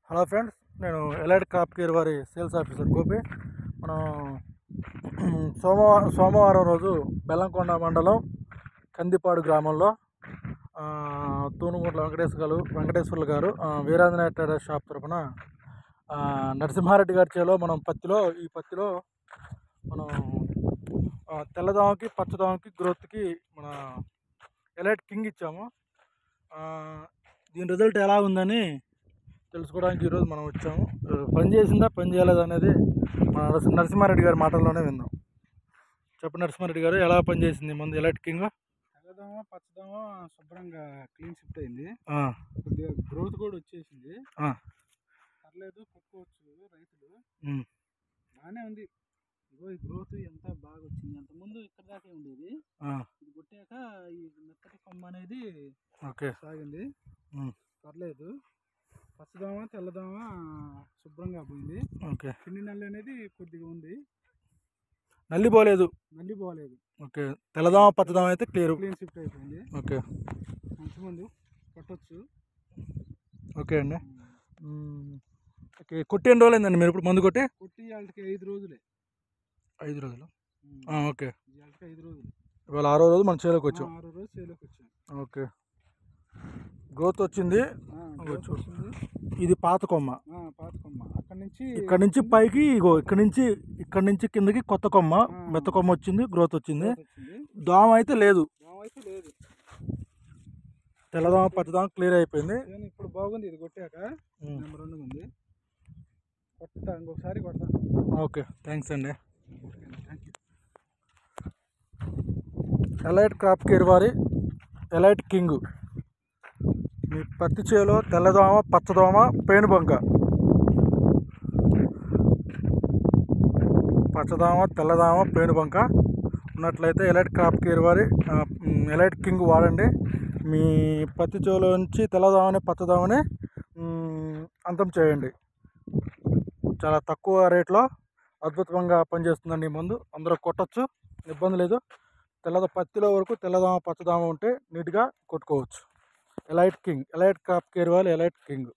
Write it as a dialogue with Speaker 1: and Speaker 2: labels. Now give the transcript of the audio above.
Speaker 1: Hello friends, నేను elite Crop care వారి sales officer Gopi. మనం సోమవారం రోజు బెల్లంకొండ మండలం కందిపాడు గ్రామంలో తూనుగుంట్ల వెంకటేశ్వర్లు గారు వీరాంజనేయ ట్రేడర్స్ షాప్ తరఫున నరసింహారెడ్డి గారి చేలో మనం ఈ పత్తిలో మనం తెల్లదోమకి పచ్చదోమకి గ్రోత్కి మన ఎలైట్ కింగ్ ఇచ్చాము. దీని రిజల్ట్ ఎలా ఉందని తెలుసుకోవడానికి ఈరోజు మనం వచ్చాము. పని చేసిందా పని చేయలేదా అనేది మన నరసింహారెడ్డి గారి మాటల్లోనే విందాం. చెప్పండి నరసింహారెడ్డి గారు, ఎలా పని చేసింది ముందు ఎలైట్ కింగ్?
Speaker 2: తెల్లదోమ పచ్చదోమ శుభ్రంగా క్లీన్ షిఫ్ట్ అయింది. కొద్దిగా గ్రోత్ కూడా వచ్చేసింది. పర్లేదు, కొట్టుకోవచ్చు రైతులు. బాగానే ఉంది. ఇగో ఈ గ్రోత్ ఎంత బాగా వచ్చింది. అంతకుముందు ఇక్కడ దాకా ఉండేది, ఇది కొట్టాక ఈ మెత్తటి కొమ్మ అనేది సాగింది. పర్లేదు, పచ్చదోమ తెల్లదోమ శుభ్రంగా పోయింది. పిండి నల్లి అనేది కొద్దిగా ఉంది,
Speaker 1: నల్లి పోలేదు. ఓకే, తెల్లదోమ పచ్చదోమ అయితే
Speaker 2: క్లీన్ షిఫ్ట్ అయిపోయింది.
Speaker 1: ఓకే,
Speaker 2: మంచి మందు కొట్టచ్చు.
Speaker 1: ఓకే అండి. ఓకే, కొట్టి ఎన్ని రోజులు అయిందండి మీరు ఇప్పుడు మందు కొట్టి?
Speaker 2: వాళ్ళకి 5 రోజులే.
Speaker 1: 5 రోజులు. ఓకే,
Speaker 2: వాళ్ళకి 5 రోజులు.
Speaker 1: ఇవాళ 6వ రోజు మన చేలోకి వచ్చాం.
Speaker 2: 6వ రోజు చేలోకి వచ్చాం.
Speaker 1: ఓకే, గ్రోత్ వచ్చింది. ఇది పాత కొమ్మ. ఇక్కడ నుంచి పైకి ఇగో ఇక్కడ నుంచి కిందకి కొత్త కొమ్మ, మెత్త కొమ్మ వచ్చింది, గ్రోత్ వచ్చింది. దోమ అయితే లేదు. తెల్లదోమ పచ్చదోమ క్లియర్ అయిపోయింది.
Speaker 2: ఇప్పుడు బాగుంది. ఇది కొట్టాక నెంబర్ 2 ఉంది. ఇంకొకసారి కొడతాను.
Speaker 1: ఓకే, థ్యాంక్స్ అండి. ఎలైట్ క్రాప్ కేర్ వారి ఎలైట్ కింగ్. మీ పత్తి చేలో తెల్లదోమ పచ్చదోమ పేనుబంక, పచ్చదోమ తెల్లదోమ పేనుబంక ఉన్నట్లయితే ఎలైట్ క్రాప్ కేర్ వారి ఎలైట్ కింగ్ వాడండి. మీ పత్తి చేలో నుంచి తెల్లదోమని పచ్చదోమని అంతం చేయండి. చాలా తక్కువ రేట్లో అద్భుతంగా పనిచేస్తుందండి ఈ మందు. అందరూ కొట్టచ్చు, ఇబ్బంది లేదు. పత్తిలో వరకు తెల్లదోమ పచ్చదోమ ఉంటే నీట్గా కొట్టుకోవచ్చు. Elite King, Elite Crop Care వాళ్ళు ఎలైట్ కింగ్.